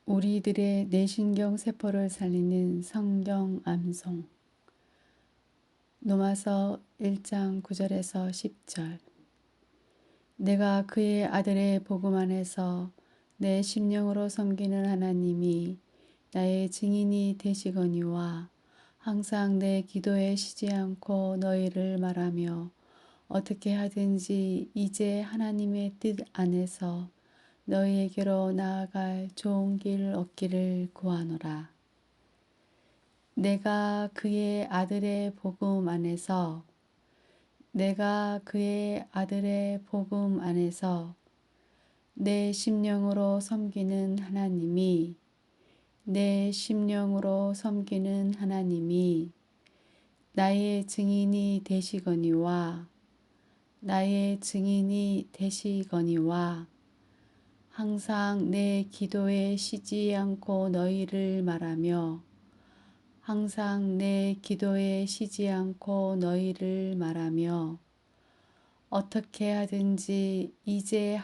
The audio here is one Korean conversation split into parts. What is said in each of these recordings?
우리들의 뇌신경 세포를 살리는 성경 암송. 로마서 1장 9절에서 10절. 내가 그의 아들의 복음 안에서 내 심령으로 섬기는 하나님이 나의 증인이 되시거니와 항상 내 기도에 쉬지 않고 너희를 말하며 어떻게 하든지 이제 하나님의 뜻 안에서 너희에게로 나아갈 좋은 길 얻기를 구하노라. 내가 그의 아들의 복음 안에서 내 심령으로 섬기는 하나님이 나의 증인이 되시거니와 항상 내 기도에 쉬지 않고 너희를 말하며 어떻게 하든지 이제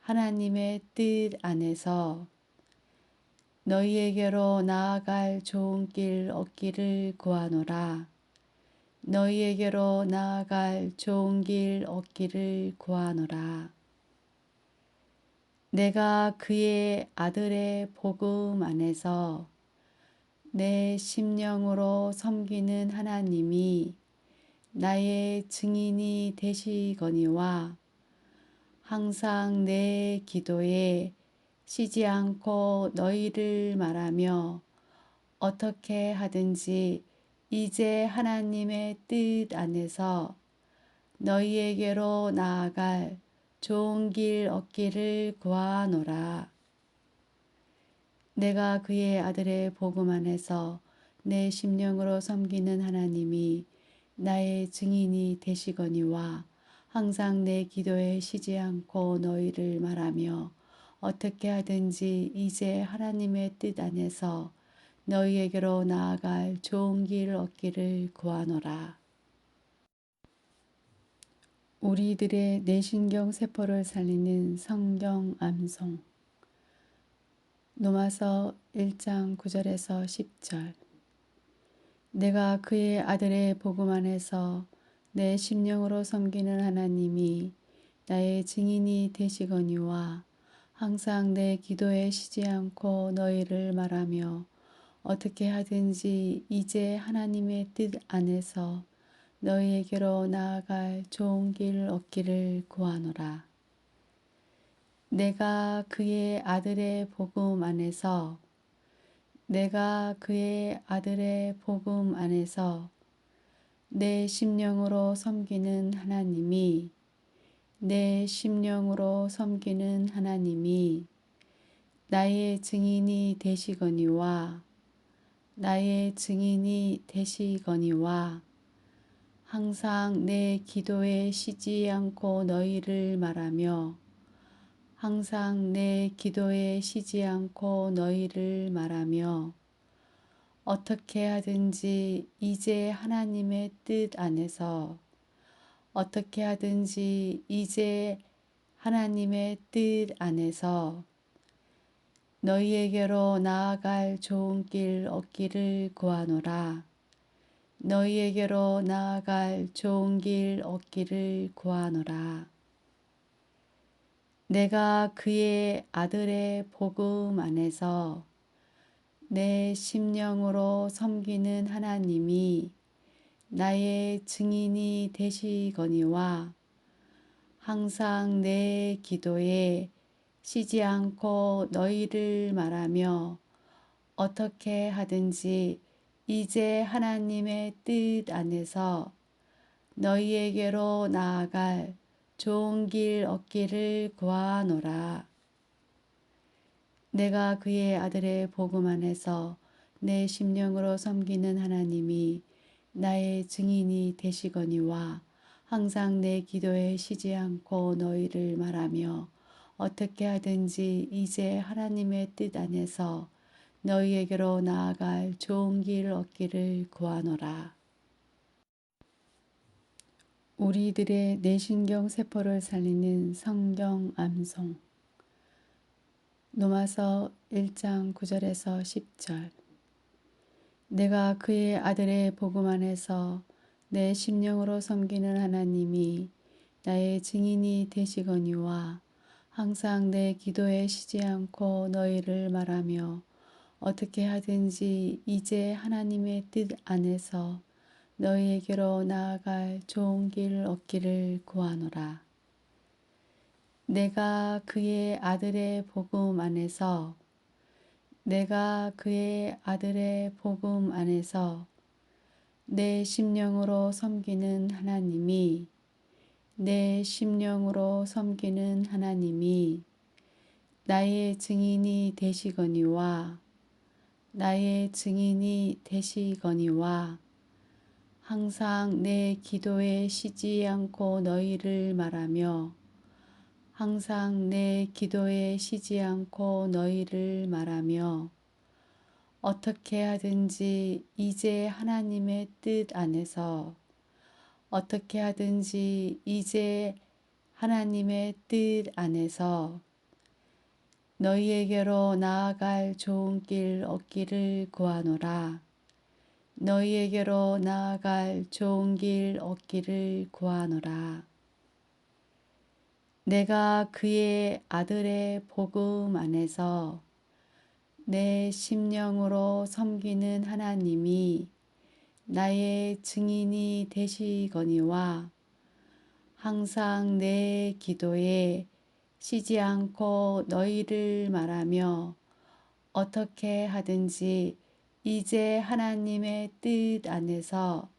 하나님의 뜻 안에서 너희에게로 나아갈 좋은 길 얻기를 구하노라. 내가 그의 아들의 복음 안에서 내 심령으로 섬기는 하나님이 나의 증인이 되시거니와 항상 내 기도에 쉬지 않고 너희를 말하며 어떻게 하든지 이제 하나님의 뜻 안에서 너희에게로 나아갈 좋은 길 얻기를 구하노라. 내가 그의 아들의 복음 안에서 내 심령으로 섬기는 하나님이 나의 증인이 되시거니와 항상 내 기도에 쉬지 않고 너희를 말하며 어떻게 하든지 이제 하나님의 뜻 안에서 너희에게로 나아갈 좋은 길 얻기를 구하노라. 우리들의 뇌신경 세포를 살리는 성경 암송. 로마서 1장 9절에서 10절. 내가 그의 아들의 복음 안에서 내 심령으로 섬기는 하나님이 나의 증인이 되시거니와 항상 내 기도에 쉬지 않고 너희를 말하며 어떻게 하든지 이제 하나님의 뜻 안에서 너희에게로 나아갈 좋은 길 얻기를 구하노라. 내가 그의 아들의 복음 안에서 내 심령으로 섬기는 하나님이 나의 증인이 되시거니와 항상 내 기도에 쉬지 않고 너희를 말하며 어떻게 하든지 이제 하나님의 뜻 안에서 너희에게로 나아갈 좋은 길 얻기를 구하노라. 내가 그의 아들의 복음 안에서 내 심령으로 섬기는 하나님이 나의 증인이 되시거니와 항상 내 기도에 쉬지 않고 너희를 말하며 어떻게 하든지 이제 하나님의 뜻 안에서 너희에게로 나아갈 좋은 길 얻기를 구하노라. 내가 그의 아들의 복음 안에서 내 심령으로 섬기는 하나님이 나의 증인이 되시거니와 항상 내 기도에 쉬지 않고 너희를 말하며 어떻게 하든지 이제 하나님의 뜻 안에서 너희에게로 나아갈 좋은 길 얻기를 구하노라. 우리들의 뇌신경 세포를 살리는 성경 암송. 로마서 1장 9절에서 10절. 내가 그의 아들의 복음 안에서 내 심령으로 섬기는 하나님이 나의 증인이 되시거니와 항상 내 기도에 쉬지 않고 너희를 말하며 어떻게 하든지 이제 하나님의 뜻 안에서 너희에게로 나아갈 좋은 길 얻기를 구하노라. 내가 그의 아들의 복음 안에서 내 심령으로 섬기는 하나님이 나의 증인이 되시거니와 항상 내 기도에 쉬지 않고 너희를 말하며 어떻게 하든지 이제 하나님의 뜻 안에서 너희에게로 나아갈 좋은 길 얻기를 구하노라. 내가 그의 아들의 복음 안에서 내 심령으로 섬기는 하나님이 나의 증인이 되시거니와 항상 내 기도에 쉬지 않고 너희를 말하며 어떻게 하든지 이제 하나님의 뜻 안에서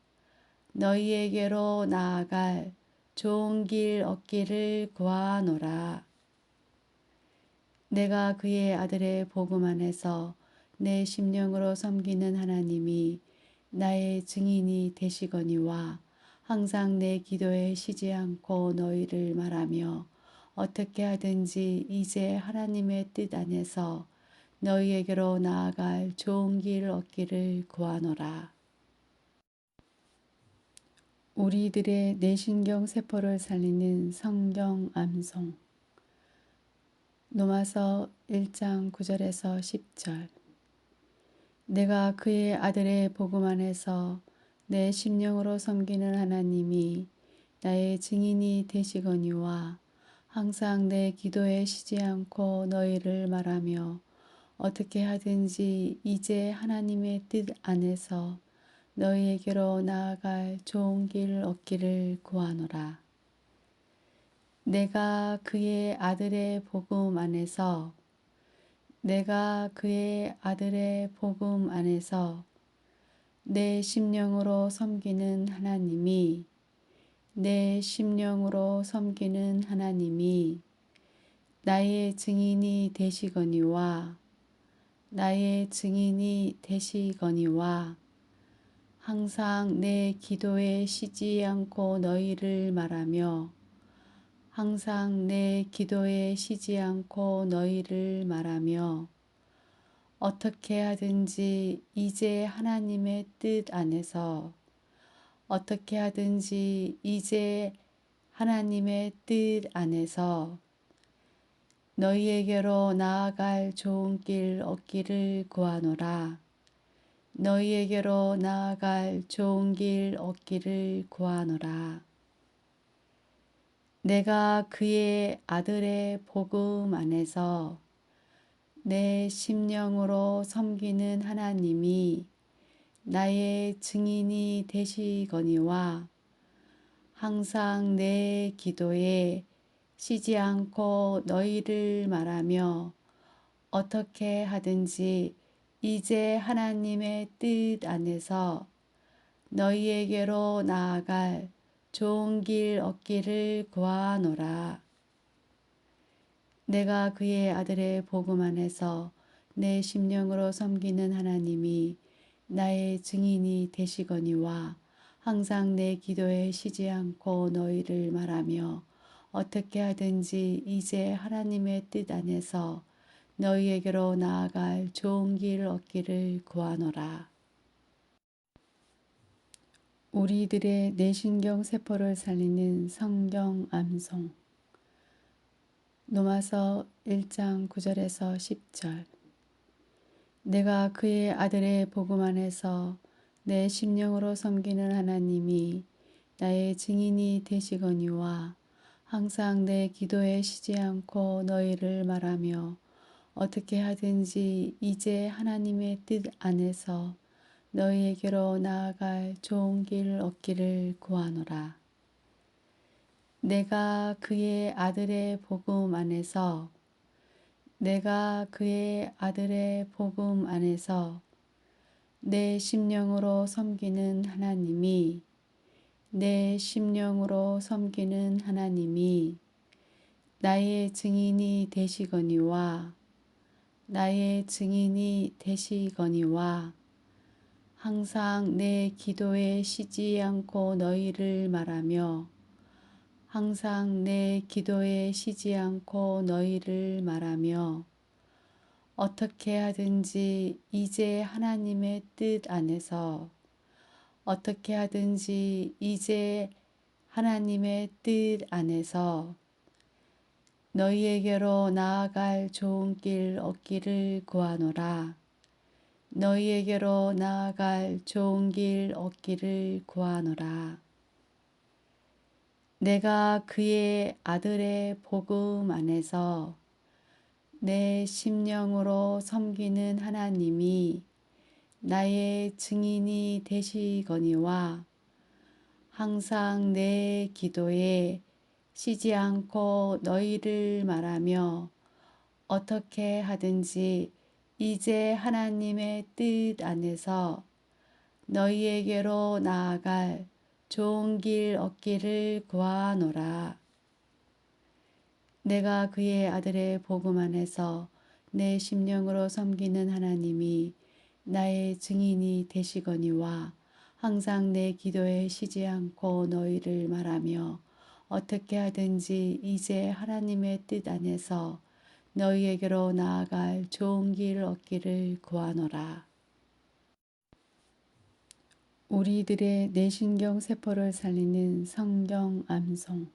너희에게로 나아갈 좋은 길 얻기를 구하노라. 내가 그의 아들의 복음 안에서 내 심령으로 섬기는 하나님이 나의 증인이 되시거니와 항상 내 기도에 쉬지 않고 너희를 말하며 어떻게 하든지 이제 하나님의 뜻 안에서 너희에게로 나아갈 좋은 길 얻기를 구하노라. 우리들의 뇌신경 세포를 살리는 성경 암송. 로마서 1장 9절에서 10절. 내가 그의 아들의 복음 안에서 내 심령으로 섬기는 하나님이 나의 증인이 되시거니와 항상 내 기도에 쉬지 않고 너희를 말하며 어떻게 하든지 이제 하나님의 뜻 안에서 너희에게로 나아갈 좋은 길 얻기를 구하노라. 내가 그의 아들의 복음 안에서 내 심령으로 섬기는 하나님이 나의 증인이 되시거니와 항상 내 기도에 쉬지 않고 너희를 말하며 어떻게 하든지 이제 하나님의 뜻 안에서 너희에게로 나아갈 좋은 길 얻기를 구하노라. 내가 그의 아들의 복음 안에서 내 심령으로 섬기는 하나님이 나의 증인이 되시거니와 항상 내 기도에 쉬지 않고 너희를 말하며 어떻게 하든지 이제 하나님의 뜻 안에서 너희에게로 나아갈 좋은 길 얻기를 구하노라. 내가 그의 아들의 복음 안에서 내 심령으로 섬기는 하나님이 나의 증인이 되시거니와 항상 내 기도에 쉬지 않고 너희를 말하며 어떻게 하든지 이제 하나님의 뜻 안에서 너희에게로 나아갈 좋은 길 얻기를 구하노라. 우리들의 뇌신경 세포를 살리는 성경 암송. 로마서 1장 9절에서 10절. 내가 그의 아들의 복음 안에서 내 심령으로 섬기는 하나님이 나의 증인이 되시거니와 항상 내 기도에 쉬지 않고 너희를 말하며 어떻게 하든지 이제 하나님의 뜻 안에서 너희에게로 나아갈 좋은 길 얻기를 구하노라. 내가 그의 아들의 복음 안에서 내 심령으로 섬기는 하나님이 나의 증인이 되시거니와 항상 내 기도에 쉬지 않고 너희를 말하며 어떻게 하든지 이제 하나님의 뜻 안에서 너희에게로 나아갈 좋은 길 얻기를 구하노라. 내가 그의 아들의 복음 안에서 내 심령으로 섬기는 하나님이 나의 증인이 되시거니와 항상 내 기도에 쉬지 않고 너희를 말하며 어떻게 하든지 이제 하나님의 뜻 안에서 너희에게로 나아갈 좋은 길 얻기를 구하노라. 내가 그의 아들의 복음 안에서 내 심령으로 섬기는 하나님이 나의 증인이 되시거니와 항상 내 기도에 쉬지 않고 너희를 말하며 어떻게 하든지 이제 하나님의 뜻 안에서 너희에게로 나아갈 좋은 길 얻기를 구하노라. 우리들의 뇌신경 세포를 살리는 성경 암송.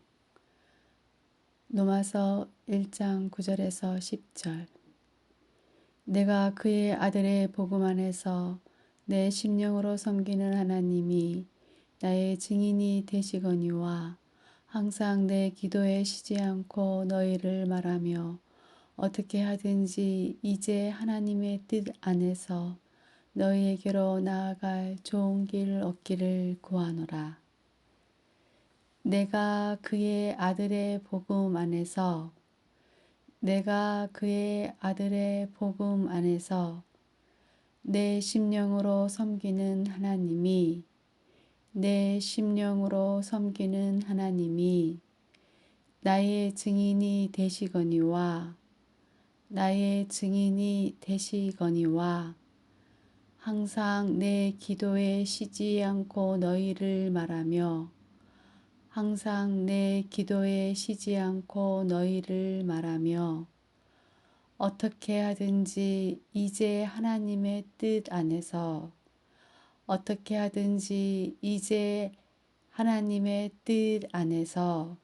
로마서 1장 9절에서 10절. 내가 그의 아들의 복음 안에서 내 심령으로 섬기는 하나님이 나의 증인이 되시거니와 항상 내 기도에 쉬지 않고 너희를 말하며 어떻게 하든지 이제 하나님의 뜻 안에서 너희에게로 나아갈 좋은 길 얻기를 구하노라. 내가 그의 아들의 복음 안에서 내 심령으로 섬기는 하나님이 나의 증인이 되시거니와 항상 내 기도에 쉬지 않고 너희를 말하며 어떻게 하든지 이제 하나님의 뜻 안에서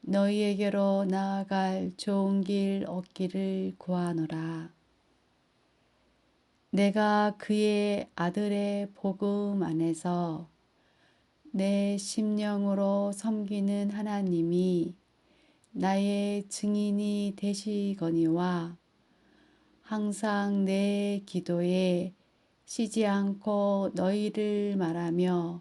너희에게로 나아갈 좋은 길 얻기를 구하노라. 내가 그의 아들의 복음 안에서 내 심령으로 섬기는 하나님이 나의 증인이 되시거니와 항상 내 기도에 쉬지 않고 너희를 말하며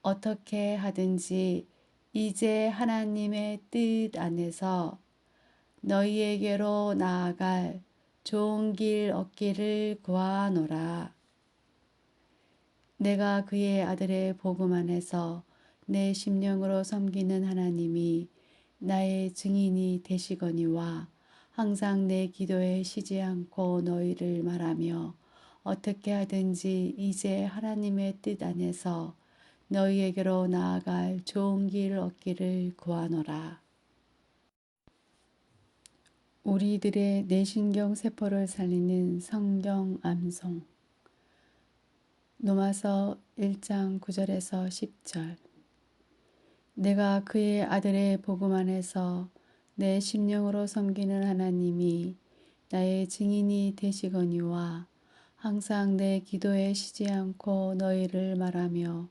어떻게 하든지 이제 하나님의 뜻 안에서 너희에게로 나아갈 좋은 길 얻기를 구하노라. 내가 그의 아들의 복음 안에서 내 심령으로 섬기는 하나님이 나의 증인이 되시거니와 항상 내 기도에 쉬지 않고 너희를 말하며 어떻게 하든지 이제 하나님의 뜻 안에서 너희에게로 나아갈 좋은 길 얻기를 구하노라. 우리들의 뇌신경 세포를 살리는 성경 암송. 로마서 1장 9절에서 10절. 내가 그의 아들의 복음 안에서 내 심령으로 섬기는 하나님이 나의 증인이 되시거니와 항상 내 기도에 쉬지 않고 너희를 말하며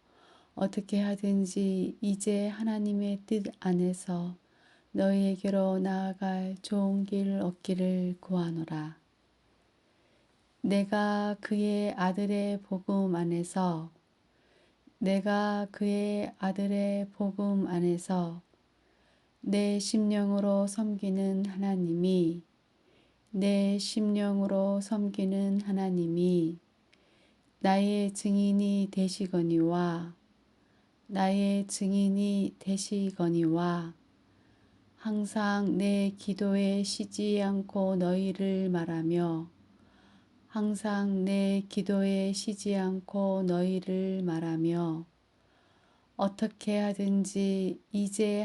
어떻게 하든지 이제 하나님의 뜻 안에서 너희에게로 나아갈 좋은 길 얻기를 구하노라. 내가 그의 아들의 복음 안에서 내 심령으로 섬기는 하나님이 나의 증인이 되시거니와 항상 내 기도에 쉬지 않고 너희를 말하며 어떻게 하든지 이제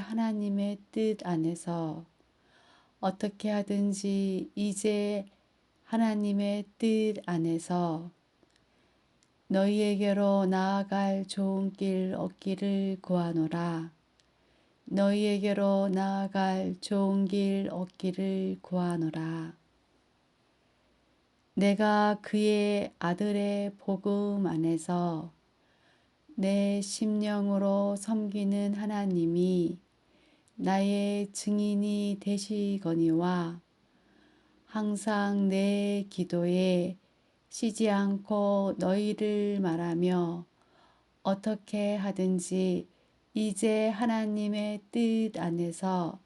하나님의 뜻 안에서 너희에게로 나아갈 좋은 길 얻기를 구하노라. 내가 그의 아들의 복음 안에서 내 심령으로 섬기는 하나님이 나의 증인이 되시거니와 항상 내 기도에 쉬지 않고 너희를 말하며 어떻게 하든지 이제 하나님의 뜻 안에서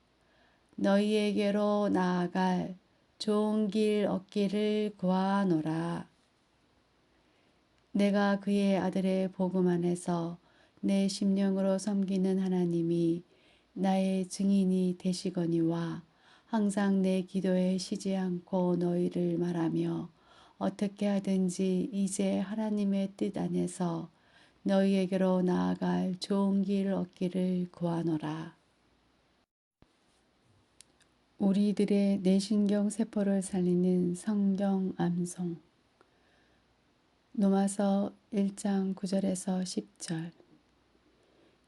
너희에게로 나아갈 좋은 길 얻기를 구하노라. 내가 그의 아들의 복음 안에서 내 심령으로 섬기는 하나님이 나의 증인이 되시거니와 항상 내 기도에 쉬지 않고 너희를 말하며 어떻게 하든지 이제 하나님의 뜻 안에서 너희에게로 나아갈 좋은 길 얻기를 구하노라. 우리들의 뇌신경 세포를 살리는 성경 암송. 로마서 1장 9절에서 10절.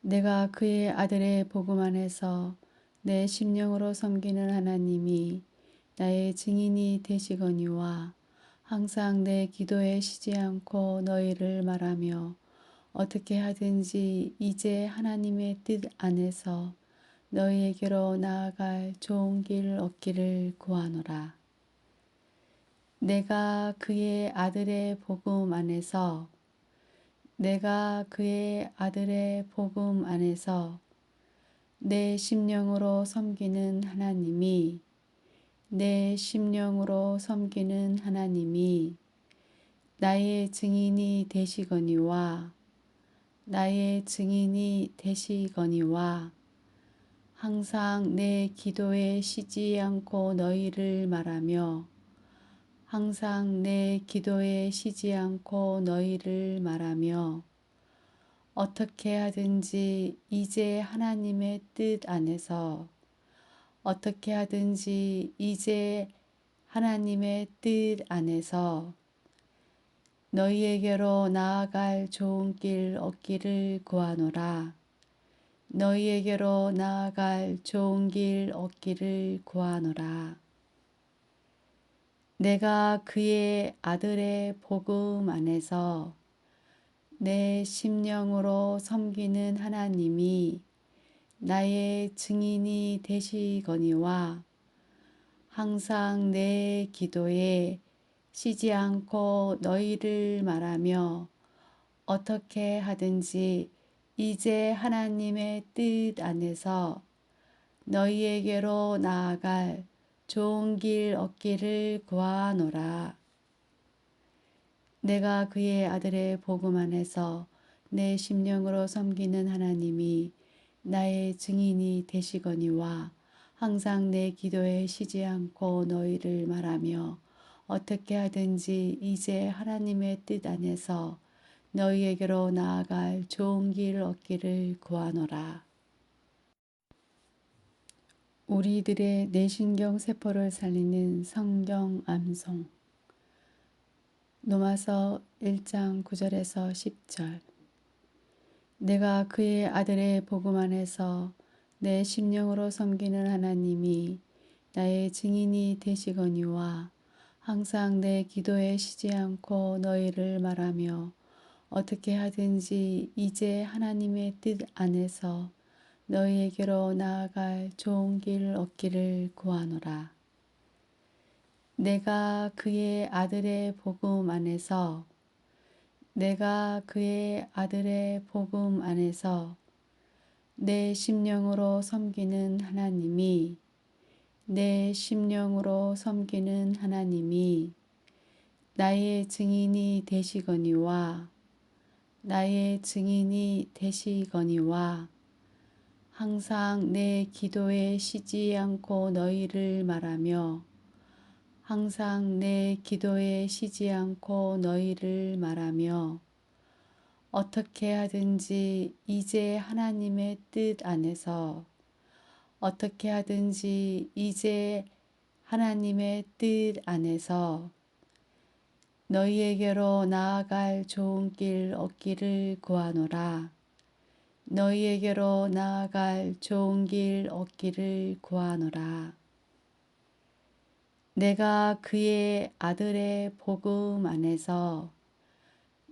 내가 그의 아들의 복음 안에서 내 심령으로 섬기는 하나님이 나의 증인이 되시거니와 항상 내 기도에 쉬지 않고 너희를 말하며 어떻게 하든지 이제 하나님의 뜻 안에서 너희에게로 나아갈 좋은 길 얻기를 구하노라. 내가 그의 아들의 복음 안에서 내 심령으로 섬기는 하나님이 나의 증인이 되시거니와 항상 내 기도에 쉬지 않고 너희를 말하며 어떻게 하든지 이제 하나님의 뜻 안에서 너희에게로 나아갈 좋은 길 얻기를 구하노라. 내가 그의 아들의 복음 안에서 내 심령으로 섬기는 하나님이 나의 증인이 되시거니와 항상 내 기도에 쉬지 않고 너희를 말하며 어떻게 하든지 이제 하나님의 뜻 안에서 너희에게로 나아갈 좋은 길 얻기를 구하노라. 내가 그의 아들의 복음 안에서 내 심령으로 섬기는 하나님이 나의 증인이 되시거니와 항상 내 기도에 쉬지 않고 너희를 말하며 어떻게 하든지 이제 하나님의 뜻 안에서 너희에게로 나아갈 좋은 길 얻기를 구하노라. 우리들의 뇌신경 세포를 살리는 성경 암송. 로마서 1장 9절에서 10절. 내가 그의 아들의 복음 안에서 내 심령으로 섬기는 하나님이 나의 증인이 되시거니와 항상 내 기도에 쉬지 않고 너희를 말하며 어떻게 하든지 이제 하나님의 뜻 안에서 너희에게로 나아갈 좋은 길 얻기를 구하노라. 내가 그의 아들의 복음 안에서 내 심령으로 섬기는 하나님이 나의 증인이 되시거니와 항상 내 기도에 쉬지 않고 너희를 말하며 어떻게 하든지 이제 하나님의 뜻 안에서 너희에게로 나아갈 좋은 길 얻기를 구하노라. 내가 그의 아들의 복음 안에서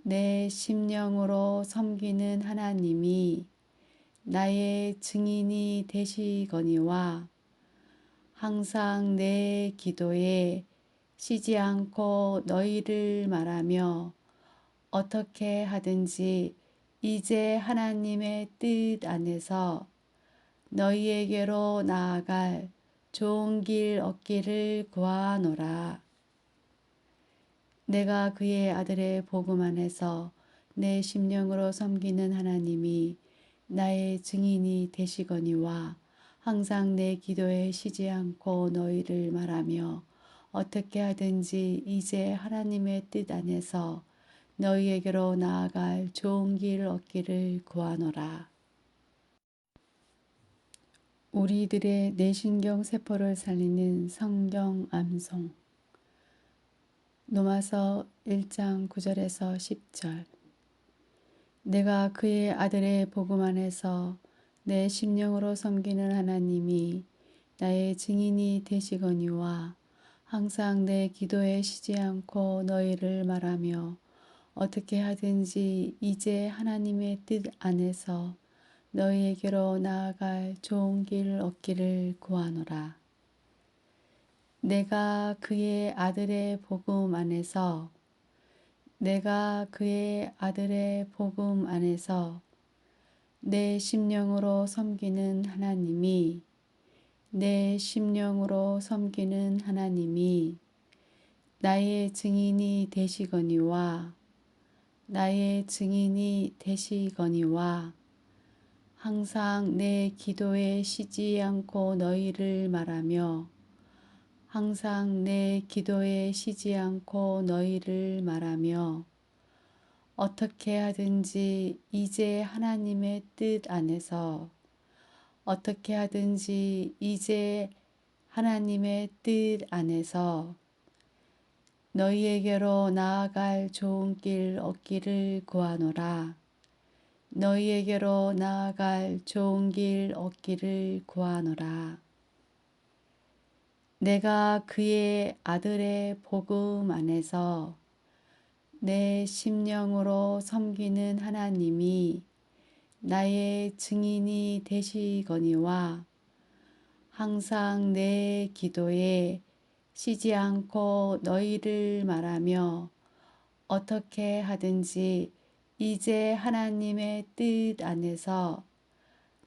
내 심령으로 섬기는 하나님이 나의 증인이 되시거니와 항상 내 기도에 쉬지 않고 너희를 말하며 어떻게 하든지 이제 하나님의 뜻 안에서 너희에게로 나아갈 좋은 길 얻기를 구하노라. 내가 그의 아들의 복음 안에서 내 심령으로 섬기는 하나님이 나의 증인이 되시거니와 항상 내 기도에 쉬지 않고 너희를 말하며 어떻게 하든지 이제 하나님의 뜻 안에서 너희에게로 나아갈 좋은 길 얻기를 구하노라. 우리들의 뇌신경 세포를 살리는 성경 암송. 로마서 1장 9절에서 10절. 내가 그의 아들의 복음 안에서 내 심령으로 섬기는 하나님이 나의 증인이 되시거니와 항상 내 기도에 쉬지 않고 너희를 말하며 어떻게 하든지 이제 하나님의 뜻 안에서 너희에게로 나아갈 좋은 길 얻기를 구하노라. 내가 그의 아들의 복음 안에서 내 심령으로 섬기는 하나님이 나의 증인이 되시거니와 항상 내 기도에 쉬지 않고 너희를 말하며 어떻게 하든지 이제 하나님의 뜻 안에서 너희에게로 나아갈 좋은 길 얻기를 구하노라. 내가 그의 아들의 복음 안에서 내 심령으로 섬기는 하나님이 나의 증인이 되시거니와 항상 내 기도에 쉬지 않고 너희를 말하며 어떻게 하든지 이제 하나님의 뜻 안에서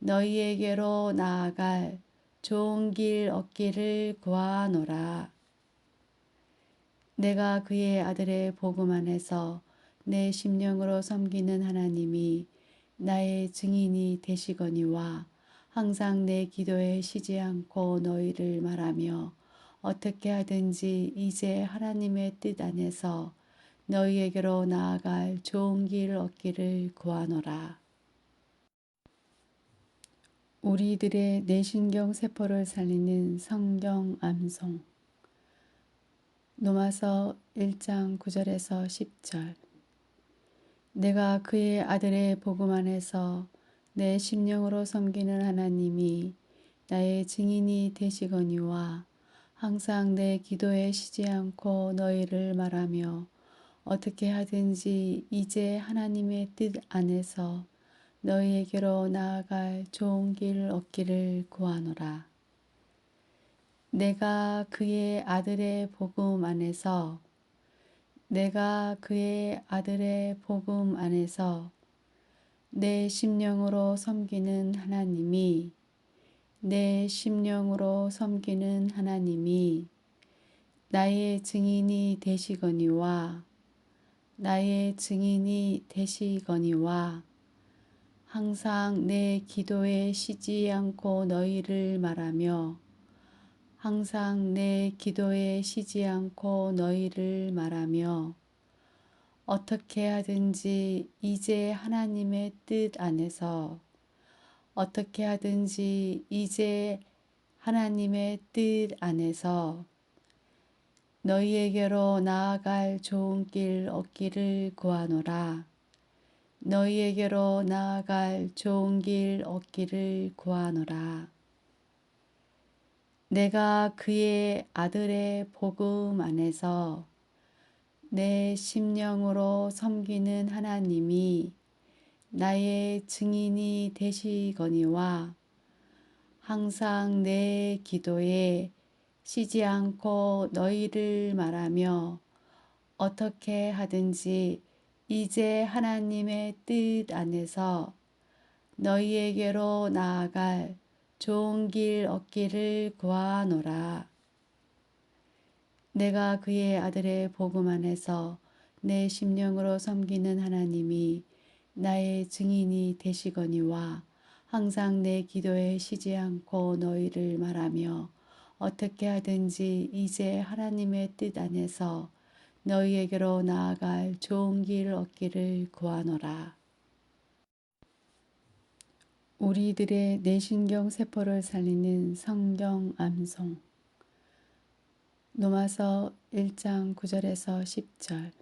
너희에게로 나아갈 좋은 길 얻기를 구하노라. 내가 그의 아들의 복음 안에서 내 심령으로 섬기는 하나님이 나의 증인이 되시거니와 항상 내 기도에 쉬지 않고 너희를 말하며 어떻게 하든지 이제 하나님의 뜻 안에서 너희에게로 나아갈 좋은 길 얻기를 구하노라. 우리들의 뇌신경 세포를 살리는 성경 암송. 로마서 1장 9절에서 10절. 내가 그의 아들의 복음 안에서 내 심령으로 섬기는 하나님이 나의 증인이 되시거니와 항상 내 기도에 쉬지 않고 너희를 말하며 어떻게 하든지 이제 하나님의 뜻 안에서 너희에게로 나아갈 좋은 길 얻기를 구하노라. 내가 그의 아들의 복음 안에서 내 심령으로 섬기는 하나님이 나의 증인이 되시거니와 항상 내 기도에 쉬지 않고 너희를 말하며 어떻게 하든지 이제 하나님의 뜻 안에서 너희에게로 나아갈 좋은 길 얻기를 구하노라. 내가 그의 아들의 복음 안에서 내 심령으로 섬기는 하나님이 나의 증인이 되시거니와 항상 내 기도에 쉬지 않고 너희를 말하며 어떻게 하든지 이제 하나님의 뜻 안에서 너희에게로 나아갈 좋은 길 얻기를 구하노라. 내가 그의 아들의 복음 안에서 내 심령으로 섬기는 하나님이 나의 증인이 되시거니와 항상 내 기도에 쉬지 않고 너희를 말하며 어떻게 하든지 이제 하나님의 뜻 안에서 너희에게로 나아갈 좋은 길 얻기를 구하노라. 우리들의 뇌신경 세포를 살리는 성경 암송. 로마서 1장 9절에서 10절.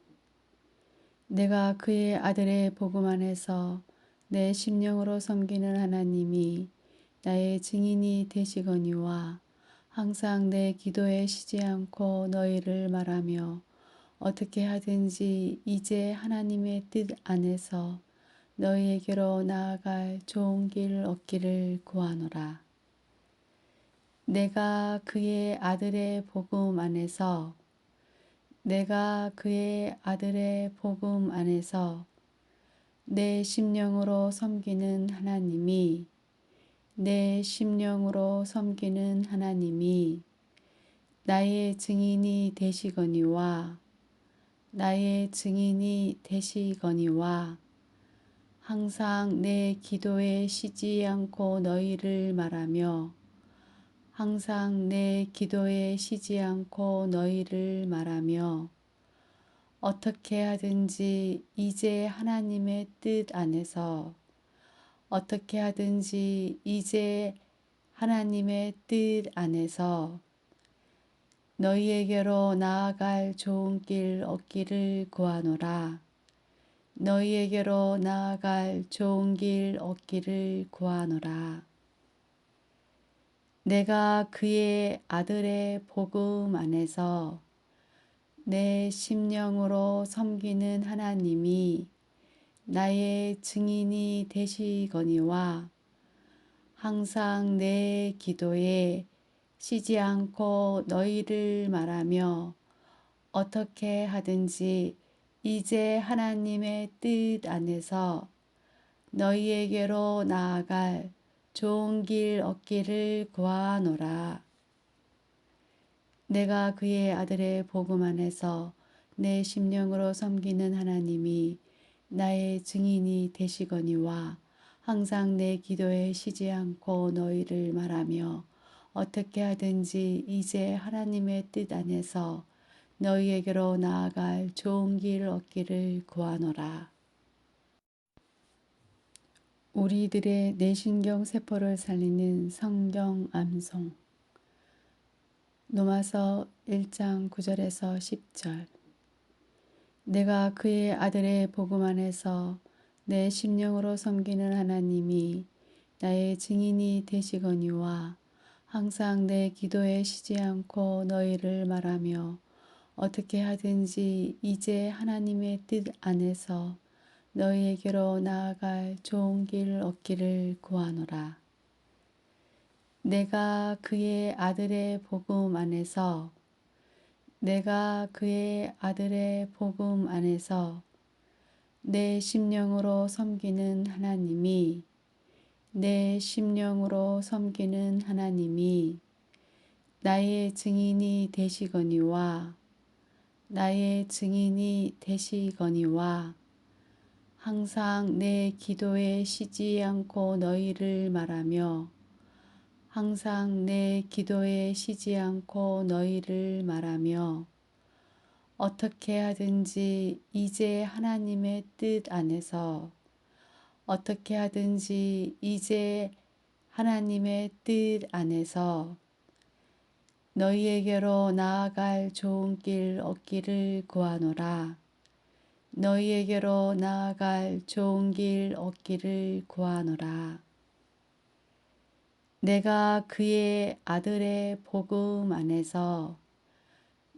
내가 그의 아들의 복음 안에서 내 심령으로 섬기는 하나님이 나의 증인이 되시거니와 항상 내 기도에 쉬지 않고 너희를 말하며 어떻게 하든지 이제 하나님의 뜻 안에서 너희에게로 나아갈 좋은 길 얻기를 구하노라. 내가 그의 아들의 복음 안에서 내 심령으로 섬기는 하나님이 나의 증인이 되시거니와 항상 내 기도에 쉬지 않고 너희를 말하며 어떻게 하든지 이제 하나님의 뜻 안에서 너희에게로 나아갈 좋은 길 얻기를 구하노라. 내가 그의 아들의 복음 안에서 내 심령으로 섬기는 하나님이 나의 증인이 되시거니와 항상 내 기도에 쉬지 않고 너희를 말하며 어떻게 하든지 이제 하나님의 뜻 안에서 너희에게로 나아갈 좋은 길 얻기를 구하노라. 내가 그의 아들의 복음 안에서 내 심령으로 섬기는 하나님이 나의 증인이 되시거니와 항상 내 기도에 쉬지 않고 너희를 말하며 어떻게 하든지 이제 하나님의 뜻 안에서 너희에게로 나아갈 좋은 길 얻기를 구하노라. 우리들의 뇌신경 세포를 살리는 성경 암송. 로마서 1장 9절에서 10절. 내가 그의 아들의 복음 안에서 내 심령으로 섬기는 하나님이 나의 증인이 되시거니와 항상 내 기도에 쉬지 않고 너희를 말하며 어떻게 하든지 이제 하나님의 뜻 안에서 너희에게로 나아갈 좋은 길 얻기를 구하노라. 내가 그의 아들의 복음 안에서 내 심령으로 섬기는 하나님이 나의 증인이 되시거니와 항상 내 기도에 쉬지 않고 너희를 말하며 어떻게 하든지 이제 하나님의 뜻 안에서 너희에게로 나아갈 좋은 길 얻기를 구하노라. 내가 그의 아들의 복음 안에서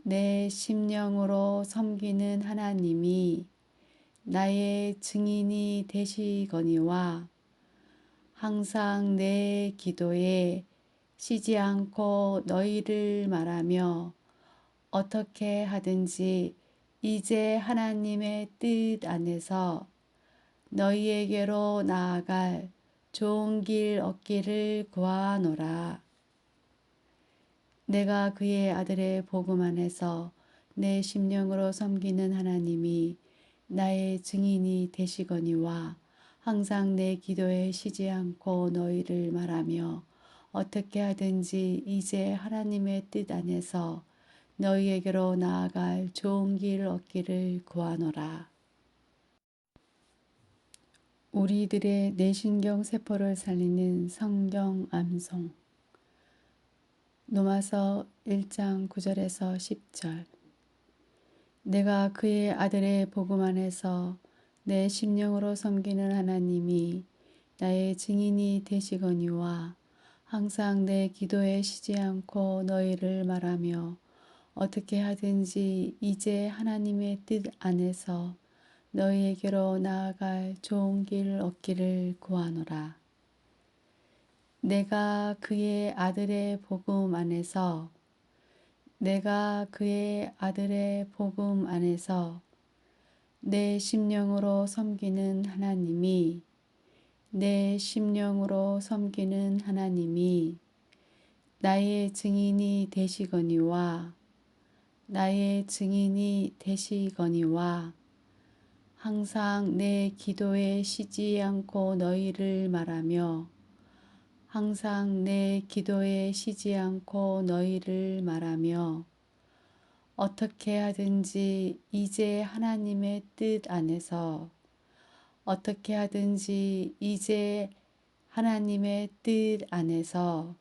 내 심령으로 섬기는 하나님이 나의 증인이 되시거니와 항상 내 기도에 쉬지 않고 너희를 말하며 어떻게 하든지 이제 하나님의 뜻 안에서 너희에게로 나아갈 좋은 길 얻기를 구하노라. 내가 그의 아들의 복음 안에서 내 심령으로 섬기는 하나님이 나의 증인이 되시거니와 항상 내 기도에 쉬지 않고 너희를 말하며 어떻게 하든지 이제 하나님의 뜻 안에서 너희에게로 나아갈 좋은 길 얻기를 구하노라. 우리들의 뇌신경 세포를 살리는 성경 암송. 로마서 1장 9절에서 10절. 내가 그의 아들의 복음 안에서 내 심령으로 섬기는 하나님이 나의 증인이 되시거니와 항상 내 기도에 쉬지 않고 너희를 말하며 어떻게 하든지 이제 하나님의 뜻 안에서 너희에게로 나아갈 좋은 길 얻기를 구하노라. 내가 그의 아들의 복음 안에서 내 심령으로 섬기는 하나님이 나의 증인이 되시거니와 항상 내 기도에 쉬지 않고 너희를 말하며 어떻게 하든지 이제 하나님의 뜻 안에서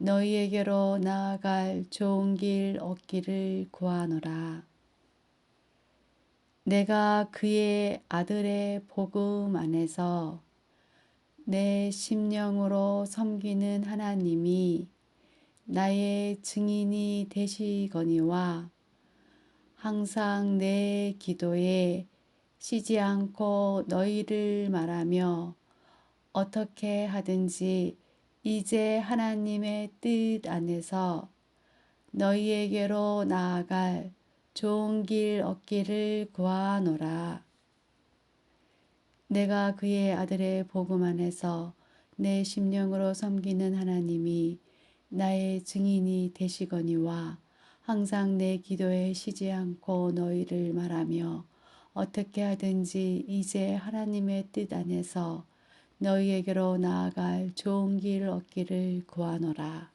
너희에게로 나아갈 좋은 길 얻기를 구하노라. 내가 그의 아들의 복음 안에서 내 심령으로 섬기는 하나님이 나의 증인이 되시거니와 항상 내 기도에 쉬지 않고 너희를 말하며 어떻게 하든지 이제 하나님의 뜻 안에서 너희에게로 나아갈 좋은 길 얻기를 구하노라. 내가 그의 아들의 복음 안에서 내 심령으로 섬기는 하나님이 나의 증인이 되시거니와 항상 내 기도에 쉬지 않고 너희를 말하며 어떻게 하든지 이제 하나님의 뜻 안에서 너희에게로 나아갈 좋은 길 얻기를 구하노라.